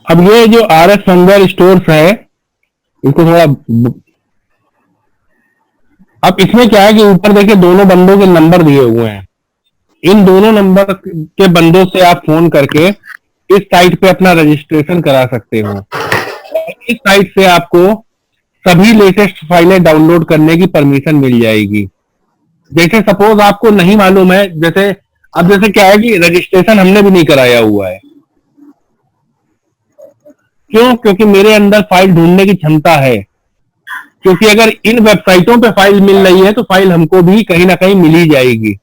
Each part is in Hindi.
अब ये जो आर एस अंडर स्टोर्स है, इनको थोड़ा अब इसमें क्या है कि ऊपर देखिए दोनों बंदों के नंबर दिए हुए हैं। इन दोनों नंबर के बंदों से आप फोन करके इस साइट पे अपना रजिस्ट्रेशन करा सकते हो। इस साइट से आपको सभी लेटेस्ट फाइलें डाउनलोड करने की परमिशन मिल जाएगी। जैसे सपोज आपको नहीं मालूम है, जैसे अब जैसे क्या है कि रजिस्ट्रेशन हमने भी नहीं कराया हुआ है। क्यों? क्योंकि मेरे अंदर फाइल ढूंढने की क्षमता है। क्योंकि अगर इन वेबसाइटों पे फाइल मिल रही है तो फाइल हमको भी कहीं ना कहीं मिल ही जाएगी।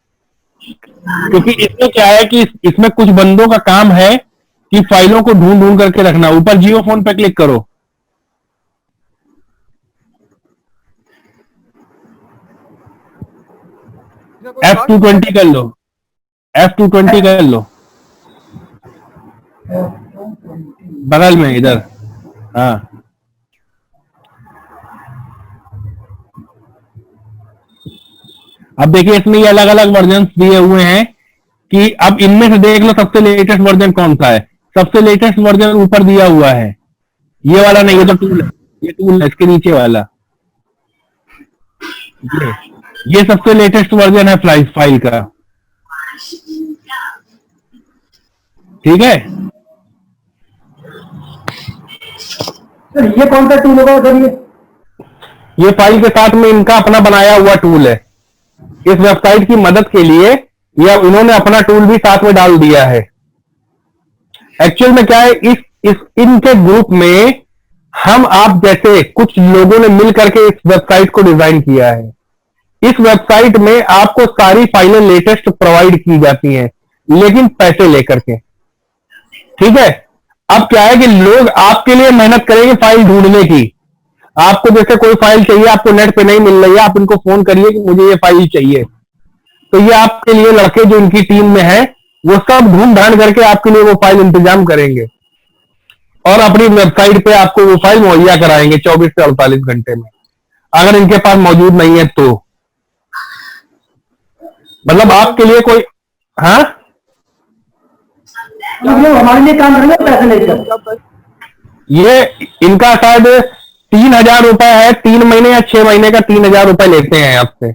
क्योंकि इसमें क्या है कि इसमें कुछ बंदों का काम है कि फाइलों को ढूंढ ढूंढ करके रखना। ऊपर जियो फोन पे क्लिक करो, F220 कर लो, F220 कर लो, बगल में इधर। हाँ, अब देखिए इसमें ये अलग अलग वर्जन दिए हुए हैं कि अब इनमें से देख लो सबसे लेटेस्ट वर्जन कौन सा है। सबसे लेटेस्ट वर्जन ऊपर दिया हुआ है, ये वाला नहीं, ये तो टूल है, ये टूल है, इसके नीचे वाला ये ये सबसे लेटेस्ट वर्जन है फाइल का। ठीक है, सर ये कौन सा टूल होगा सर? ये फाइल के साथ में इनका अपना बनाया हुआ टूल है। इस वेबसाइट की मदद के लिए या इन्होंने अपना टूल भी साथ में डाल दिया है। एक्चुअल में क्या है, इस इनके ग्रुप में हम आप जैसे कुछ लोगों ने मिल करके इस वेबसाइट को डिजाइन किया है। इस वेबसाइट में आपको सारी फाइलें लेटेस्ट प्रोवाइड की जाती हैं, लेकिन पैसे लेकर के। ठीक है, अब क्या है कि लोग आपके लिए मेहनत करेंगे फाइल ढूंढने की। आपको जैसे कोई फाइल चाहिए, आपको नेट पे नहीं मिल रही है, आप इनको फोन करिए कि मुझे ये फाइल चाहिए, तो ये आपके लिए लड़के जो इनकी टीम में है वो सब ढूंढ ढांड करके आपके लिए वो फाइल इंतजाम करेंगे और अपनी वेबसाइट पे आपको वो फाइल मुहैया कराएंगे 24 से 48 घंटे में, अगर इनके पास मौजूद नहीं है तो। मतलब आपके लिए कोई, हाँ, मतलब हमारे लिए काम करेंगे पैसे लेकर? ये इनका शायद 3,000 रुपए है, 3 महीने या 6 महीने का 3,000 रुपए लेते हैं आपसे।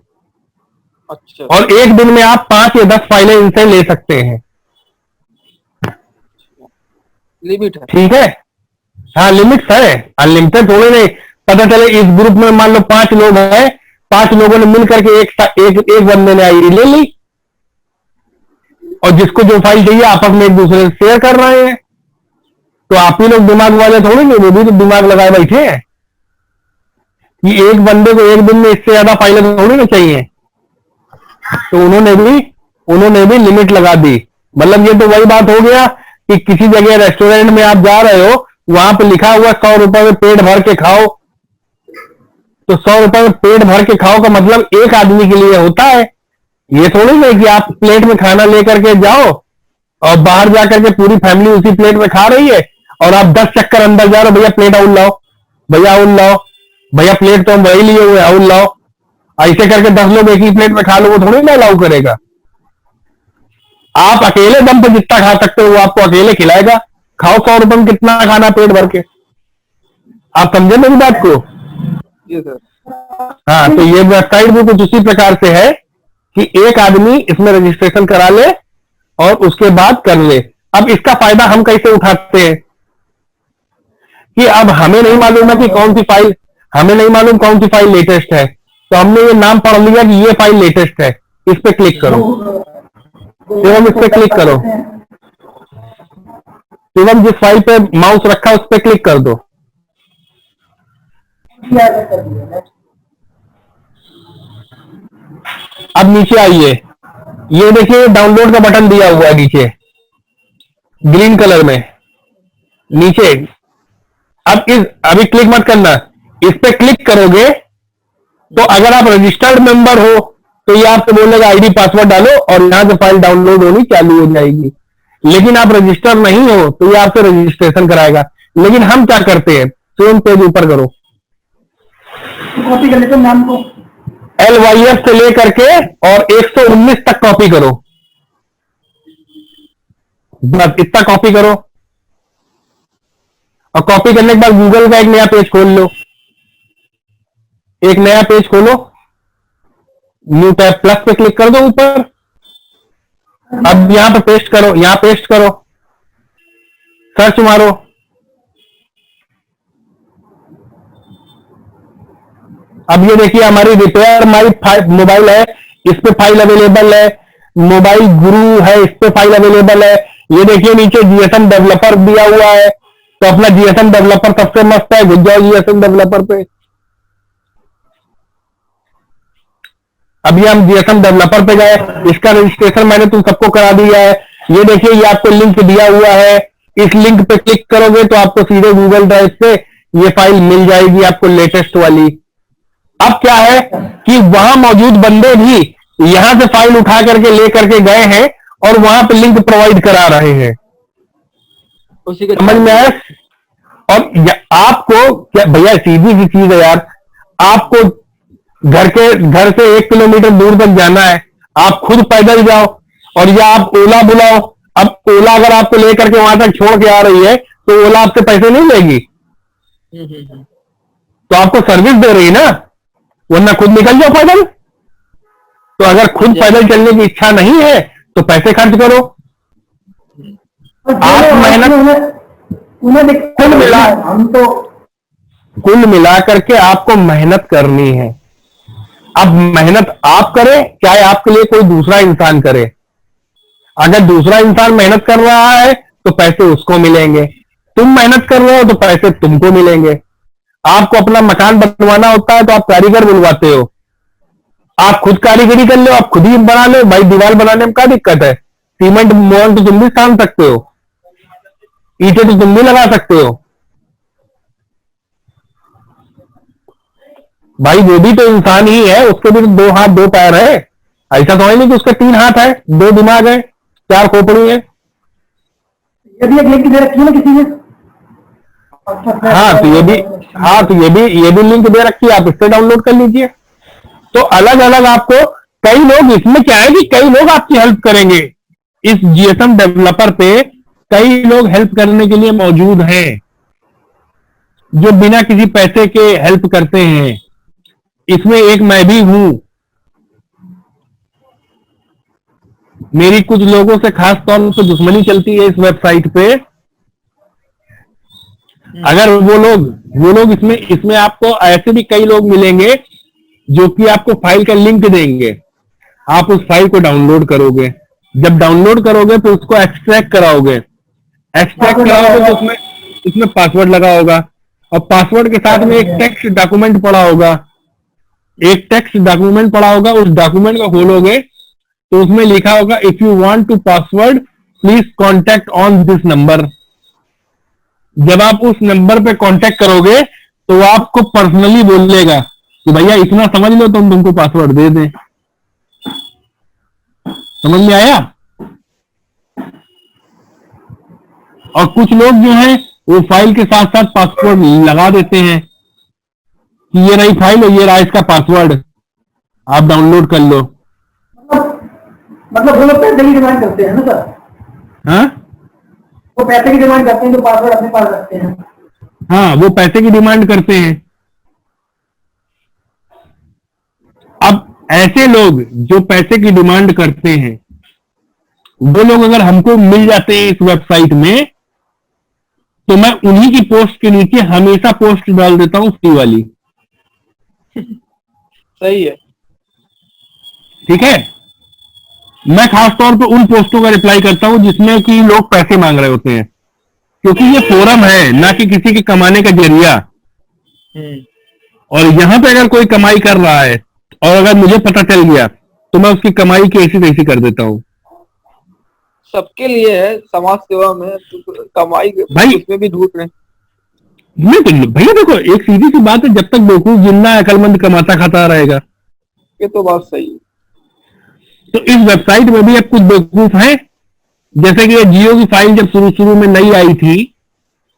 अच्छा, और एक दिन में आप 5 या 10 फाइलें इनसे ले सकते हैं। लिमिट है। ठीक है, हाँ लिमिट है, अनलिमिटेड थोड़े नहीं। पता चले इस ग्रुप में मान लो 5 लोग हैं, 5 लोगों ने मिल करके एक बंदे ने आईडी ले ली और जिसको जो फाइल चाहिए आपस में एक दूसरे से शेयर कर रहे हैं, तो आप ही लोग दिमाग वाले थोड़े नहीं, वो भी तो दिमाग लगाए बैठे हैं कि एक बंदे को एक दिन में इससे ज्यादा फाइलें थोड़ी ना चाहिए। तो उन्होंने भी लिमिट लगा दी। मतलब ये तो वही बात हो गया कि किसी जगह रेस्टोरेंट में आप जा रहे हो, वहां पे लिखा हुआ 100 रुपए में पेट भर के खाओ, तो 100 रुपए में पेट भर के खाओ का मतलब एक आदमी के लिए होता है। ये थोड़ी नहीं कि आप प्लेट में खाना लेकर के जाओ और बाहर जाकर के पूरी फैमिली उसी प्लेट में खा रही है और आप 10 चक्कर अंदर जा रहे हो, भैया प्लेट आउल लाओ, भैया आउल लाओ, भैया प्लेट तो हम वही लिए हुए आउल लाओ। ऐसे करके 10 लोग एक ही प्लेट में खा लो, वो थोड़ी ना अलाउ करेगा। आप अकेले दम पे जितना खा सकते हो वो आपको अकेले खिलाएगा। खाओ 100 रुपए में कितना खाना पेट भर के। आप समझे मेरी बात को? जी सर। हाँ, तो ये वेबसाइट भी कुछ उसी प्रकार से है कि एक आदमी इसमें रजिस्ट्रेशन करा ले और उसके बाद कर ले। अब इसका फायदा हम कैसे उठाते हैं कि अब हमें नहीं मालूम है कि कौन सी फाइल, हमें नहीं मालूम कौन सी फाइल लेटेस्ट है, तो हमने ये नाम पढ़ लिया कि ये फाइल लेटेस्ट है, इस पे क्लिक करो, एवं इस पे क्लिक करो, एवं जिस फाइल पे माउस रखा उस पे क्लिक कर दो। अब नीचे आइए, ये देखिए डाउनलोड का बटन दिया हुआ है नीचे ग्रीन कलर में नीचे। अब अभी क्लिक मत करना, इस पे क्लिक करोगे तो अगर आप रजिस्टर्ड मेंबर हो तो ये आपसे बोलेगा आईडी पासवर्ड डालो और यहां से फाइल डाउनलोड होनी चालू हो जाएगी। लेकिन आप रजिस्टर नहीं हो तो ये आपसे रजिस्ट्रेशन कराएगा। लेकिन हम क्या करते हैं, सेम पेज ऊपर करो, कॉपी कर लेते नाम को, LYF से लेकर के और 119 तक कॉपी करो, बस इतना कॉपी करो। और कॉपी करने के बाद गूगल का एक नया पेज खोल लो, एक नया पेज खोलो, न्यू टैब प्लस पे क्लिक कर दो ऊपर। अब यहां पे पेस्ट करो, यहां पेस्ट करो, सर्च मारो। अब ये देखिए हमारी रिपेयर माई मोबाइल है, इस पे फाइल अवेलेबल है। मोबाइल गुरु है, इस पे फाइल अवेलेबल है। ये देखिए नीचे जीएसएम डेवलपर दिया हुआ है, तो अपना जीएसएम डेवलपर सबसे मस्त है, घुस जाओ जीएसएम डेवलपर पे। अभी हम जीएसएम डेवलपर पे गए, इसका रजिस्ट्रेशन मैंने तुम सबको करा दिया है। ये देखिए ये आपको लिंक दिया हुआ है, इस लिंक पे क्लिक करोगे तो आपको सीधे गूगल ड्राइव से ये फाइल मिल जाएगी आपको, लेटेस्ट वाली। अब क्या है कि वहां मौजूद बंदे भी यहां से फाइल उठा करके ले करके गए हैं और वहां पे लिंक प्रोवाइड करा रहे हैं। उसी के समझ में आया? और आपको क्या भैया, सीधी सी चीज है यार, आपको घर से 1 किलोमीटर दूर तक जाना है, आप खुद पैदल जाओ और या आप ओला बुलाओ। अब ओला अगर आपको लेकर के वहां तक छोड़ के आ रही है तो ओला आपसे पैसे नहीं लेगी, तो आपको सर्विस दे रही ना, वरना खुद निकल जाओ पैदल। तो अगर खुद पैदल चलने की इच्छा नहीं है तो पैसे खर्च करो। आप मेहनत कुल मिला करके आपको मेहनत करनी है। अब मेहनत आप करें चाहे आपके लिए कोई दूसरा इंसान करे, अगर दूसरा इंसान मेहनत कर रहा है तो पैसे उसको मिलेंगे, तुम मेहनत कर रहे हो तो पैसे तुमको मिलेंगे। आपको अपना मकान बनवाना होता है तो आप कारीगर बुलवाते हो, आप खुद कारीगरी कर लो, आप खुद ही बना लो भाई। दीवार बनाने में क्या दिक्कत है? सीमेंट मोहन तो तुम भी सान सकते हो, ईंटें तो तुम भी लगा सकते हो भाई। वो भी तो इंसान ही है, उसके भी तो 2 हाथ 2 पैर है। ऐसा तो है नहीं कि उसके 3 हाथ है, 2 दिमाग है, 4 खोपड़ी है। यदि एक लिंक दे रखी है ना किसी ने, हाँ तो ये भी लिंक दे रखी है, आप इससे डाउनलोड कर लीजिए। तो अलग अलग आपको, कई लोग इसमें क्या है कि कई लोग आपकी हेल्प करेंगे। इस जीएसएम डेवलपर पे कई लोग हेल्प करने के लिए मौजूद हैं, जो बिना किसी पैसे के हेल्प करते हैं। इसमें एक मैं भी हूं। मेरी कुछ लोगों से खास तौर पर दुश्मनी चलती है इस वेबसाइट पे। अगर वो लोग इसमें आपको ऐसे भी कई लोग मिलेंगे जो कि आपको फाइल का लिंक देंगे, आप उस फाइल को डाउनलोड करोगे। जब डाउनलोड करोगे तो उसको एक्सट्रैक्ट कराओगे, तो उसमें पासवर्ड लगा होगा और पासवर्ड के साथ में एक टेक्स्ट डॉक्यूमेंट पड़ा होगा, उस डॉक्यूमेंट को खोलोगे तो उसमें लिखा होगा if you want to password please contact on this number. जब आप उस नंबर पे कांटेक्ट करोगे तो वो आपको पर्सनली बोलेगा कि भैया इतना समझ लो तो हम तुमको पासवर्ड दे दें। समझ में आया? और कुछ लोग जो हैं वो फाइल के साथ साथ पासवर्ड लगा देते हैं कि ये रही फाइल और ये रहा इसका पासवर्ड, आप डाउनलोड कर लो। मतलब वो लोग पैसे की डिमांड करते हैं ना सर? हाँ, वो पैसे की डिमांड करते हैं, जो पासवर्ड अपने पास रखते हैं। हाँ, वो पैसे की डिमांड करते हैं। अब ऐसे लोग जो पैसे की डिमांड करते हैं, वो लोग अगर हमको मिल जाते हैं इस वेबसाइट में, तो मैं उन्हीं की पोस्ट के नीचे हमेशा पोस्ट डाल देता हूं फ्री वाली। सही है। ठीक है? मैं खास तौर पर उन पोस्टों का रिप्लाई करता हूं जिसमें कि लोग पैसे मांग रहे होते हैं, क्योंकि ये फोरम है ना कि किसी के कमाने का जरिया। और यहां पे अगर कोई कमाई कर रहा है और अगर मुझे पता चल गया तो मैं उसकी कमाई की ऐसी तैसी कर देता हूं। सबके लिए है, समाज सेवा में तो कमाई भाई उसमें भी ढूंढ रहे हैं। नहीं तो भैया देखो, एक सीधी सी बात है, जब तक बेवकूफ जिंदा है अकलमंद कमाता खाता रहेगा। ये तो बात सही है। तो इस वेबसाइट में भी अब कुछ बेवकूफ हैं, जैसे कि ये जियो की फाइल जब शुरू में नई आई थी,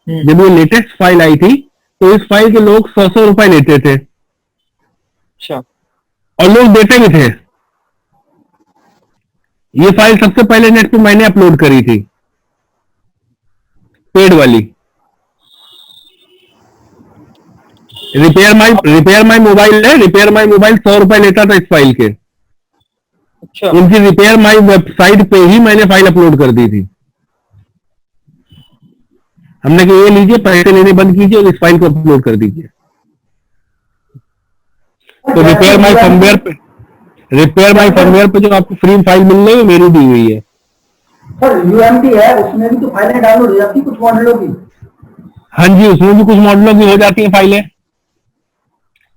जब ये लेटेस्ट फाइल आई थी, तो इस फाइल के लोग 100 रुपए लेते थे। अच्छा। और लोग देते भी थे। ये फाइल सबसे पहले नेट पे मैंने अपलोड करी थी, पेड वाली। रिपेयर माई मोबाइल है, रिपेयर माई मोबाइल 100 रुपए लेता था इस फाइल के। अच्छा। उनकी रिपेयर माई वेबसाइट पे ही मैंने फाइल अपलोड कर दी थी। हमने कहा ये लीजिए, पैसे लेने बंद कीजिए और इस फाइल को अपलोड कर दीजिए। तो रिपेयर माई फर्मवेयर पे जो आपको फ्री फाइल मिल रही है मेरी दी हुई है। सर यूएमटी है, उसमें भी तो फाइलें डाउनलोड हो जाती कुछ मॉडलों की। हाँ जी, उसमें भी कुछ मॉडलों की हो जाती है फाइलें,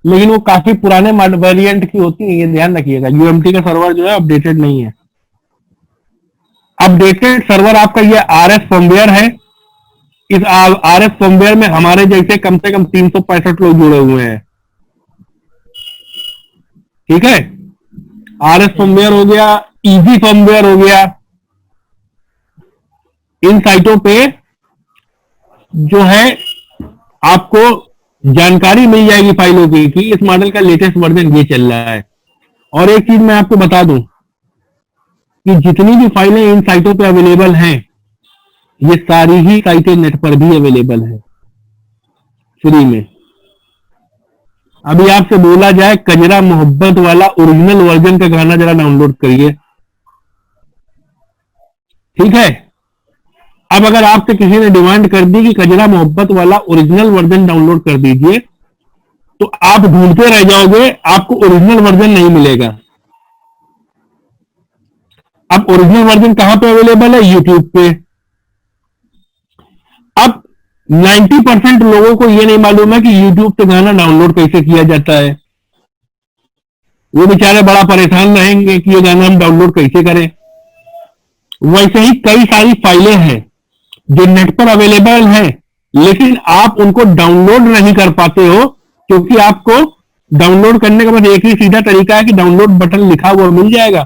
लेकिन वो काफी पुराने वेरिएंट की होती है, ये ध्यान रखिएगा। यूएमटी का सर्वर जो है अपडेटेड नहीं है। अपडेटेड सर्वर आपका ये आरएस फर्मवेयर है। इस आरएस फर्मवेयर में हमारे जैसे कम से कम 365 लोग जुड़े हुए हैं। ठीक है, आरएस फर्मवेयर हो गया, इजी फर्मवेयर हो गया। इन साइटों पे जो है आपको जानकारी मिल जाएगी फाइलों की कि इस मॉडल का लेटेस्ट वर्जन ये चल रहा है। और एक चीज मैं आपको बता दूं कि जितनी भी फाइलें इन साइटों पे अवेलेबल हैं, ये सारी ही साइटें नेट पर भी अवेलेबल है फ्री में। अभी आपसे बोला जाए कजरा मोहब्बत वाला ओरिजिनल वर्जन का गाना जरा डाउनलोड करिए, ठीक है। अब अगर आपसे किसी ने डिमांड कर दी कि कजरा मोहब्बत वाला ओरिजिनल वर्जन डाउनलोड कर दीजिए, तो आप ढूंढते रह जाओगे, आपको ओरिजिनल वर्जन नहीं मिलेगा। अब ओरिजिनल वर्जन कहां पे अवेलेबल है? यूट्यूब पे। अब 90% लोगों को यह नहीं मालूम है कि यूट्यूब पे गाना डाउनलोड कैसे किया जाता है। वो बेचारे बड़ा परेशान रहेंगे कि ये गाना हम डाउनलोड कैसे करें। वैसे ही कई सारी फाइलें हैं जो नेट पर अवेलेबल हैं, लेकिन आप उनको डाउनलोड नहीं कर पाते हो, क्योंकि आपको डाउनलोड करने का बस एक ही सीधा तरीका है कि डाउनलोड बटन लिखा हुआ मिल जाएगा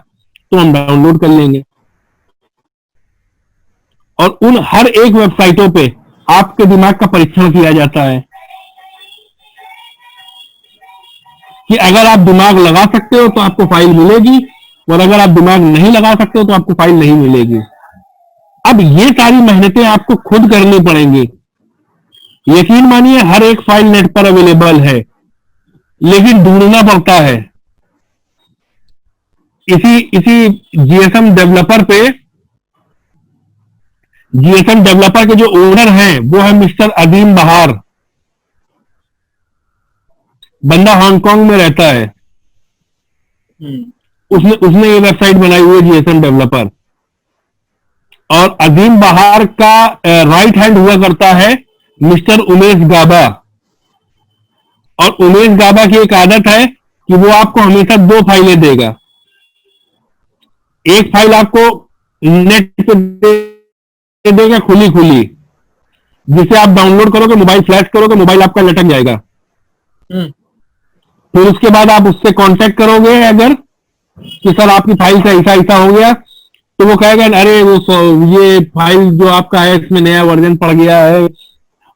तो हम डाउनलोड कर लेंगे। और उन हर एक वेबसाइटों पे आपके दिमाग का परीक्षण किया जाता है कि अगर आप दिमाग लगा सकते हो तो आपको फाइल मिलेगी, और अगर आप दिमाग नहीं लगा सकते हो तो आपको फाइल नहीं मिलेगी। अब ये सारी मेहनतें आपको खुद करनी पड़ेंगी। यकीन मानिए हर एक फाइल नेट पर अवेलेबल है, लेकिन ढूंढना पड़ता है। इसी जीएसएम डेवलपर के जो ओनर हैं वो है मिस्टर अदीम बहार। बंदा हांगकांग में रहता है। उसने ये वेबसाइट बनाई हुई है जीएसएम डेवलपर। और अदीम बहार का राइट हैंड हुआ करता है मिस्टर उमेश गाबा। और उमेश गाबा की एक आदत है कि वो आपको हमेशा 2 फाइलें देगा। एक फाइल आपको नेट पे दे देगा खुली खुली, जिसे आप डाउनलोड करोगे, मोबाइल फ्लैश करोगे, मोबाइल आपका लटक जाएगा। फिर उसके बाद आप उससे कांटेक्ट करोगे अगर कि सर आपकी फाइल का ऐसा ऐसा हो गया, तो वो कहेगा अरे वो ये फाइल जो आपका है इसमें नया वर्जन पड़ गया है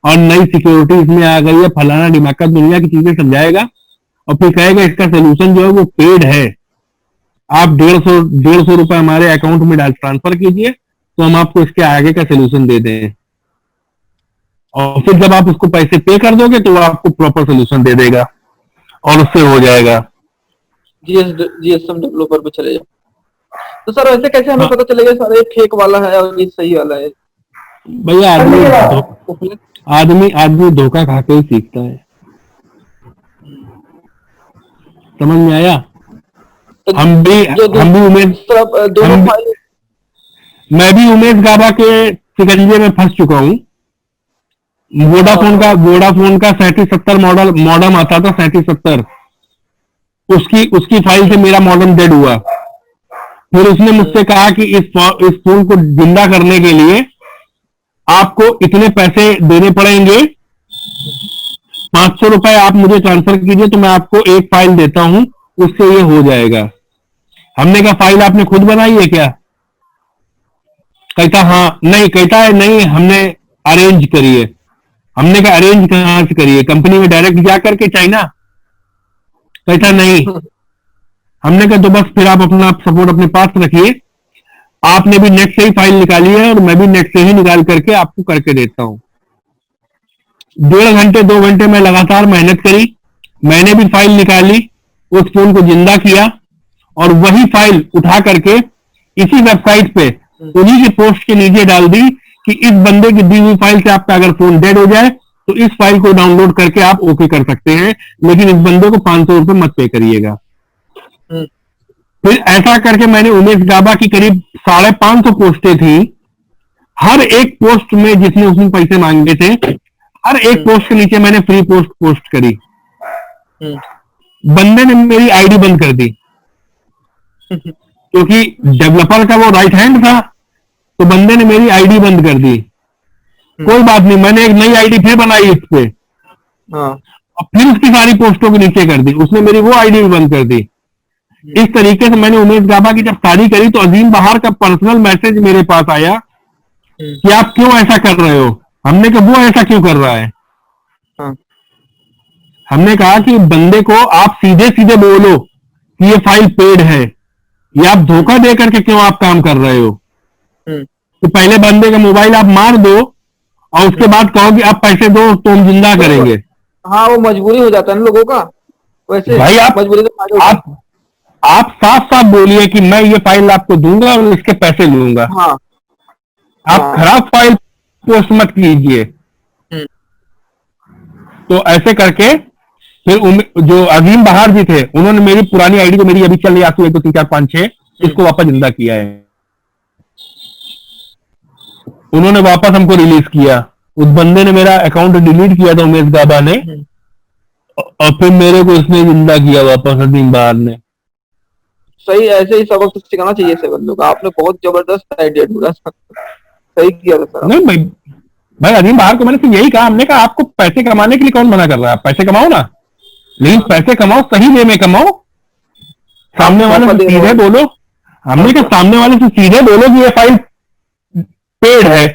और नई सिक्योरिटी इसमें आ गई है, फलाना दिमाग दुनिया की चीजें समझाएगा। और फिर कहेगा इसका सोल्यूशन जो है वो पेड है, आप 150 रुपए हमारे अकाउंट में ट्रांसफर कीजिए तो हम आपको इसके आगे का सोल्यूशन दे दें। और फिर जब आप उसको पैसे पे कर दोगे तो वो आपको प्रॉपर सोल्यूशन दे देगा और उससे हो जाएगा। जीएसएम डेवलपर पे चले जाओ। तो सर वैसे कैसे हमें पता चलेगा सर ये फेक वाला है और ये सही वाला है? भैया आदमी धोखा खा के ही सीखता है, समझ में आया? तो हम भी मैं भी उमेश गाबा के शिकंजे में फंस चुका हूँ। वोडाफोन का 3770 मॉडम आता था, 3770। उसकी फाइल से मेरा मॉडम डेड हुआ। फिर उसने मुझसे कहा कि इस फोन को जिंदा करने के लिए आपको इतने पैसे देने पड़ेंगे, 500 रुपए आप मुझे ट्रांसफर कीजिए तो मैं आपको एक फाइल देता हूं, उससे ये हो जाएगा। हमने कहा फाइल आपने खुद बनाई है क्या? कहता हाँ, नहीं, कहता है नहीं हमने अरेंज करी है। हमने कहा अरेंज कहां से करी है? कंपनी में डायरेक्ट जा करके चाइना? कहता नहीं। हमने कहा तो बस फिर आप अपना सपोर्ट अपने पास रखिए, आपने भी नेट से ही फाइल निकाली है और मैं भी नेट से ही निकाल करके आपको करके देता हूं। 1.5 घंटे 2 घंटे में लगातार मेहनत करी, मैंने भी फाइल निकाली, उस फोन को जिंदा किया और वही फाइल उठा करके इसी वेबसाइट पे उन्हीं की पोस्ट के नीचे डाल दी कि इस बंदे की दी हुई फाइल से आपका अगर फोन डेड हो जाए तो इस फाइल को डाउनलोड करके आप ओके कर सकते हैं, लेकिन इस बंदे को 500 रुपए मत पे करिएगा। फिर ऐसा करके मैंने उमेश गाबा की करीब 550 पोस्टें थी, हर एक पोस्ट में जिसने उसने पैसे मांगे थे, हर एक पोस्ट के नीचे मैंने फ्री पोस्ट करी। बंदे ने मेरी आईडी बंद कर दी क्योंकि डेवलपर का वो राइट हैंड था, तो बंदे ने मेरी आईडी बंद कर दी। कोई बात नहीं, मैंने एक नई आईडी फिर बनाई इस पे और फिर उसकी सारी पोस्टों के नीचे कर दी, उसने मेरी वो आईडी भी बंद कर दी। इस तरीके से मैंने उमेश गाबा की जब शादी करी तो अजीम बहार का पर्सनल मैसेज मेरे पास आया कि आप क्यों ऐसा कर रहे हो। हमने कहा वो ऐसा क्यों कर रहा है? हमने कहा कि बंदे को आप सीधे सीधे बोलो कि ये फाइल पेड है, या आप धोखा दे करके क्यों आप काम कर रहे हो। तो पहले बंदे का मोबाइल आप मार दो और उसके बाद कहो कि आप पैसे दो तो हम जिंदा करेंगे। हाँ, वो मजबूरी हो जाता है ना लोगों का। वैसे भाई मजबूरी का आप साफ साफ बोलिए कि मैं ये फाइल आपको दूंगा और इसके पैसे लूंगा। हाँ, आप खराब फाइल पोस्ट मत कीजिए। तो ऐसे करके फिर जो अजीम बहार जी थे उन्होंने मेरी पुरानी आईडी को, मेरी अभी चल रही आंसू 1 2 3 4 5 6, इसको वापस जिंदा किया है। उन्होंने वापस हमको रिलीज किया। उस बंदे ने मेरा अकाउंट डिलीट किया था, उमेश गाबा ने, और फिर मेरे को उसने जिंदा किया वापस अजीम बहार ने। सही, ऐसे ही सबक सिखाना चाहिए ऐसे बंदों का। आपने बहुत जबरदस्त आइडिया ढूंढा, सही किया था सर। नहीं भाई अजीम बहार को मैंने सिर्फ यही कहा, हमने कहा आपको पैसे कमाने के लिए कौन मना कर रहा है, आप पैसे कमाओ ना, लेकिन पैसे कमाओ सही वे में कमाओ। सामने वाले से सीधे बोलो, हमने कहा सामने वाले से सीधे बोलो कि ये फाइल पेड है,